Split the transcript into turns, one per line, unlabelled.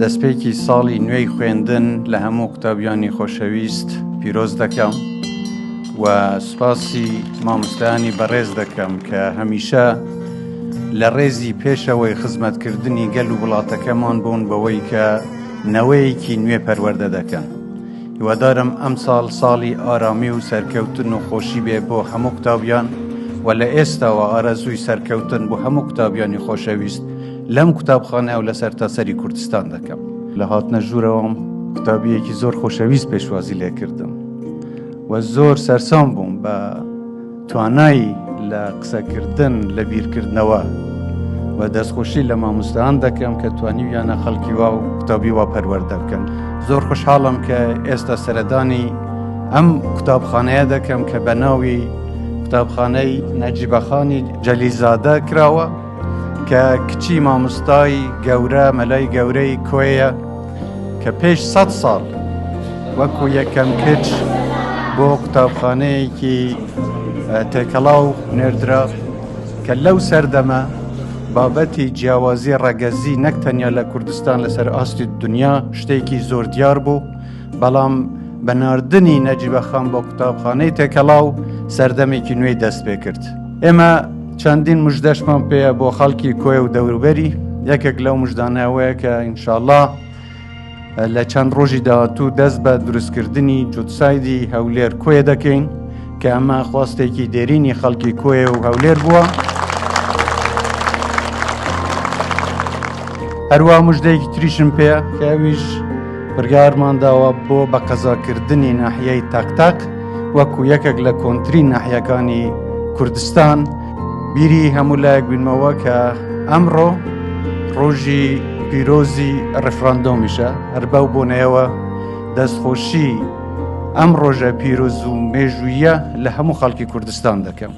دەستپێکی ساڵی نوێی خوێندن لە هەموو قوتابیانی خۆشەویست پیرۆز دەکەم و سوپاسی مامۆستایانی بەڕێز دەکەم کە هەمیشە لە ڕێزی پێشەوەی خزمەتکردنی گەل و وڵاتەکەمان بوون بەوەی کە نەوەیەکی نوێ پەروەردە دەکەن. هیوادارم ئەم ساڵ ساڵی ئارامی و سەرکەوتن و خۆشی بێ بۆ هەموو قوتابیان و لە ئێستاوە ئارەزووی سەرکەوتن بۆ هەموو قوتابیانی خۆشەویست لەم قوتابخانە و لە سەرتاسەری کوردستان دەکەم. لە هاتنە ژوورەوەم قوتابیەکی زۆر خۆشەویست پێشوازی لێکردم و زۆر سەرسام بووم بە توانایی لە قسەکردن لە بیرکردنەوە و دەستخۆشی لە مامۆستایان دەکەم کە توانیویانە خەڵکی وا و قوتابی وا پەروەردە بکەن. زۆر خۆشحاڵم کە ئێستا سەردانی ئەم قوتابخانەیە دەکەم کە بە ناوی قوتابخانەی نەجیبەخانی جەلیزادە کراوە کە کچی مامۆستای گەورە مەلای گەورەی کۆیە کە پێش 100 ساڵ وەکو یەکەم کچ بۆ قوتابخانەیەکی تێکەڵاو نێردرا کە لەو سەردەمە بابەتی جیاوازی ڕەگەزی نەک تەنیا لە کوردستان لەسەر ئاستی دنیا شتێکی زۆر دیار بوو، بەڵام بەناردنی نەجیبەخان بۆ قوتابخانەی تێکەڵاو سەردەمێکی نوێی دەست پێ کرد. ئێمە چەندین موژدەشمان پێیە بۆ خەڵکی کۆی و دەوروبەری. یەکێک لەو موژدانەوەیە کە ئینشاءڵڵا لە چەند ڕۆژی داهاتوو دەست بە دروستکردنی جوتسایدی هەولێر کۆیە دەکەین کە ئەمە خواستێکی دێرینی خەڵکی کۆیە و هەولێر بووە. هەروە موژدەیەکی تریشم پێە کە ئەویش بڕیارمان داوە بۆ بە قەزاکردنی ناحیەی تاک وەکو یەکێک لە کۆنترین ناحیەکانی کوردستان بیری هەموو لایەک بینمەوە کە ئەمڕۆ ڕۆژی پیرۆزی ڕێفراندۆمیشە. هەر بەو بۆنەوە دەستخۆشی ئەم ڕۆژە پیرۆز و مێژوویە لە هەموو خەڵکی کوردستان دەکەم.